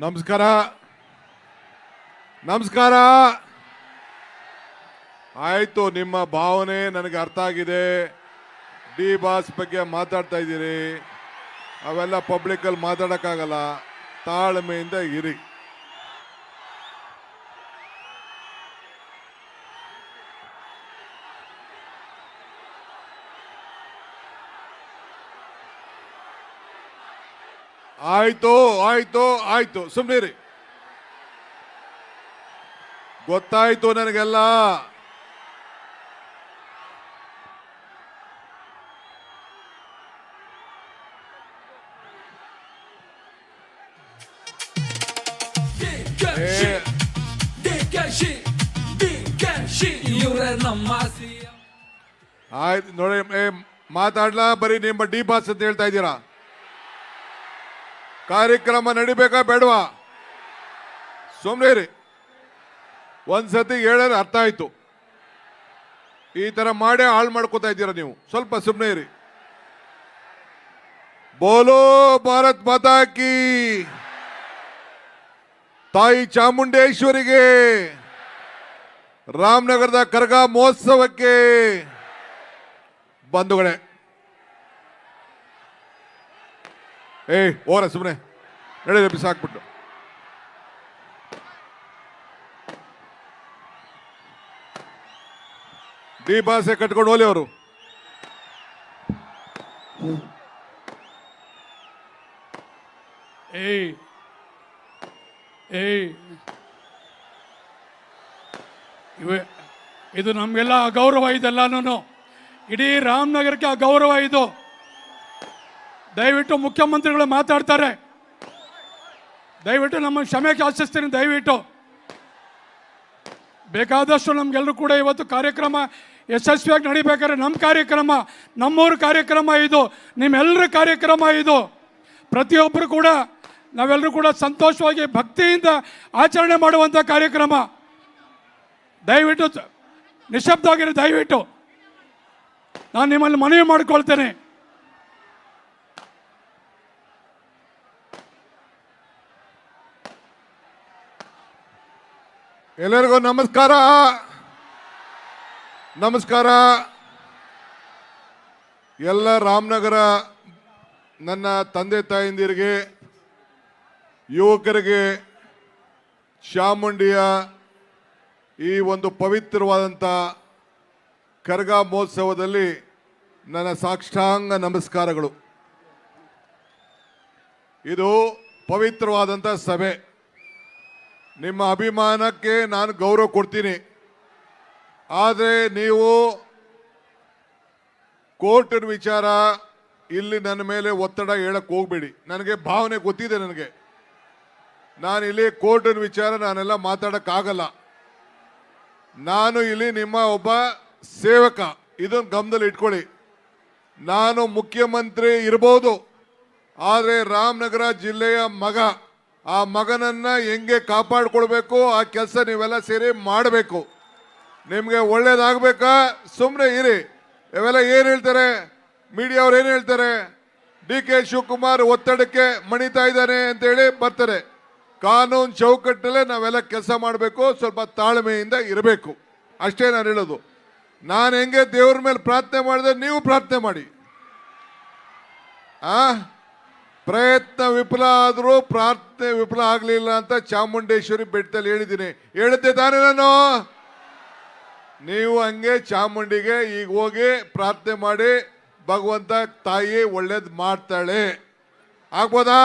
ನಮಸ್ಕಾರ ನಮಸ್ಕಾರ ಆಯ್ತು. ನಿಮ್ಮ ಭಾವನೆ ನನಗೆ ಅರ್ಥ ಆಗಿದೆ. ಡಿ ಬಾಸ್ ಬಗ್ಗೆ ಮಾತಾಡ್ತಾ ಇದ್ದೀರಿ, ಅವೆಲ್ಲ ಪಬ್ಲಿಕಲ್ಲಿ ಮಾತಾಡೋಕ್ಕಾಗಲ್ಲ. ತಾಳ್ಮೆಯಿಂದ ಇರಿ. ಆಯ್ತು ಆಯ್ತು ಆಯ್ತು, ಸುಮ್ಮನಿರಿ. ಗೊತ್ತಾಯ್ತು ನನಗೆಲ್ಲ. ಆಯ್ತು ನೋಡಿ, ಮಾತಾಡ್ಲಾ? ಬರೀ ನಿಮ್ಮ ಡಿ ಬಾಸ್ ಅಂತ ಹೇಳ್ತಾ ಇದ್ದೀರಾ. ಕಾರ್ಯಕ್ರಮ ನಡಿಬೇಕಾ ಬೇಡವಾ? ಸುಮ್ಮನೆ ಇರಿ. ಒಂದ್ಸತಿ ಹೇಳಿದ್ರೆ ಅರ್ಥ ಆಯ್ತು. ಈ ತರ ಮಾಡೇ ಹಾಳು ಮಾಡ್ಕೋತಾ ಇದ್ದೀರಾ ನೀವು. ಸ್ವಲ್ಪ ಸುಮ್ಮನೆ ಇರಿ. ಬೋಲೋ ಭಾರತ್ ಮಾತಾ ಕಿ, ತಾಯಿ ಚಾಮುಂಡೇಶ್ವರಿಗೆ, ರಾಮನಗರದ ಕರಗ ಮಹೋತ್ಸವಕ್ಕೆ ಬಂಧುಗಳೇ. ಓರ ಸುಮ್ಮನೆ ನಡೆ, ಬಿಸಾಕ್ಬಿಟ್ಟು. ಡಿ ಬಾಸೆ ಕಟ್ಕೊಂಡು ಹೋಲಿ ಅವರು. ಇದು ನಮಗೆಲ್ಲ ಅಗೌರವ. ಇದೆಲ್ಲನೂ ಇಡೀ ರಾಮನಗರಕ್ಕೆ ಅಗೌರವ ಇದು. ದಯವಿಟ್ಟು ಮುಖ್ಯಮಂತ್ರಿಗಳು ಮಾತಾಡ್ತಾರೆ. ದಯವಿಟ್ಟು ನಮ್ಮ ಕ್ಷಮೆ ಯಾಚಿಸ್ತೀನಿ. ದಯವಿಟ್ಟು ಬೇಕಾದಷ್ಟು ನಮ್ಗೆಲ್ಲರೂ ಕೂಡ ಇವತ್ತು ಕಾರ್ಯಕ್ರಮ ಯಶಸ್ವಿಯಾಗಿ ನಡಿಬೇಕಾದ್ರೆ ನಮ್ಮ ಕಾರ್ಯಕ್ರಮ, ನಮ್ಮೂರ ಕಾರ್ಯಕ್ರಮ ಇದು, ನಿಮ್ಮೆಲ್ಲರ ಕಾರ್ಯಕ್ರಮ ಇದು. ಪ್ರತಿಯೊಬ್ಬರು ಕೂಡ ನಾವೆಲ್ಲರೂ ಕೂಡ ಸಂತೋಷವಾಗಿ ಭಕ್ತಿಯಿಂದ ಆಚರಣೆ ಮಾಡುವಂಥ ಕಾರ್ಯಕ್ರಮ. ದಯವಿಟ್ಟು ನಿಶಬ್ದವಾಗಿರಿ. ದಯವಿಟ್ಟು ನಾನು ನಿಮ್ಮಲ್ಲಿ ಮನವಿ ಮಾಡಿಕೊಳ್ತೇನೆ. ಎಲ್ಲರಿಗೂ ನಮಸ್ಕಾರ. ನಮಸ್ಕಾರ. ಎಲ್ಲ ರಾಮನಗರ ನನ್ನ ತಂದೆ ತಾಯಂದಿರಿಗೆ, ಯುವಕರಿಗೆ, ಚಾಮುಂಡಿಯ ಈ ಒಂದು ಪವಿತ್ರವಾದಂಥ ಕರಗ ಮಹೋತ್ಸವದಲ್ಲಿ ನನ್ನ ಸಾಷ್ಟಾಂಗ ನಮಸ್ಕಾರಗಳು. ಇದು ಪವಿತ್ರವಾದಂಥ ಸಭೆ. ನಿಮ್ಮ ಅಭಿಮಾನಕ್ಕೆ ನಾನು ಗೌರವ ಕೊಡ್ತೀನಿ. ಆದರೆ ನೀವು ಕೋರ್ಟಿನ ವಿಚಾರ ಇಲ್ಲಿ ನನ್ನ ಮೇಲೆ ಒತ್ತಡ ಹೇಳಕ್ಕೆ ಹೋಗ್ಬೇಡಿ. ನನಗೆ ಭಾವನೆ ಗೊತ್ತಿದೆ. ನಾನು ಇಲ್ಲಿ ಕೋರ್ಟಿನ ವಿಚಾರ ನಾನೆಲ್ಲ ಮಾತಾಡೋಕ್ಕಾಗಲ್ಲ. ನಾನು ಇಲ್ಲಿ ನಿಮ್ಮ ಒಬ್ಬ ಸೇವಕ. ಇದನ್ನು ಗಮನದಲ್ಲಿ ಇಟ್ಕೊಳ್ಳಿ. ನಾನು ಮುಖ್ಯಮಂತ್ರಿ ಇರ್ಬೋದು, ಆದರೆ ರಾಮನಗರ ಜಿಲ್ಲೆಯ ಮಗ. ಆ ಮಗನನ್ನ ಹೆಂಗೆ ಕಾಪಾಡ್ಕೊಳ್ಬೇಕು ಆ ಕೆಲಸ ನೀವೆಲ್ಲ ಸೇರಿ ಮಾಡಬೇಕು. ನಿಮಗೆ ಒಳ್ಳೇದಾಗಬೇಕಾ? ಸುಮ್ಮನೆ ಇರಿ. ಇವೆಲ್ಲ ಏನು ಹೇಳ್ತಾರೆ ಮೀಡಿಯಾ ಅವ್ರು, ಏನು ಹೇಳ್ತಾರೆ? ಡಿ ಕೆ ಶಿವಕುಮಾರ್ ಒತ್ತಡಕ್ಕೆ ಮಣಿತಾ ಇದ್ದಾನೆ ಅಂತೇಳಿ ಬರ್ತಾರೆ. ಕಾನೂನು ಚೌಕಟ್ಟಲ್ಲೇ ನಾವೆಲ್ಲ ಕೆಲಸ ಮಾಡಬೇಕು. ಸ್ವಲ್ಪ ತಾಳ್ಮೆಯಿಂದ ಇರಬೇಕು. ಅಷ್ಟೇ ನಾನು ಹೇಳೋದು. ನಾನು ಹೆಂಗೆ ದೇವ್ರ ಮೇಲೆ ಪ್ರಾರ್ಥನೆ ಮಾಡಿದೆ, ನೀವು ಪ್ರಾರ್ಥನೆ ಮಾಡಿ. ಪ್ರಯತ್ನ ವಿಫಲ ಆದರೂ ಪ್ರಾರ್ಥನೆ ವಿಫಲ ಆಗಲಿಲ್ಲ ಅಂತ ಚಾಮುಂಡೇಶ್ವರಿ ಬೆಟ್ಟದಲ್ಲಿ ಹೇಳಿದ್ದೀನಿ. ಹೇಳಿದ್ದೆ ತಾನೇ ನಾನು? ನೀವು ಹಂಗೆ ಚಾಮುಂಡಿಗೆ ಈಗ ಹೋಗಿ ಪ್ರಾರ್ಥನೆ ಮಾಡಿ, ಭಗವಂತ ತಾಯಿ ಒಳ್ಳೇದು ಮಾಡ್ತಾಳೆ. ಆಗ್ಬೋದಾ?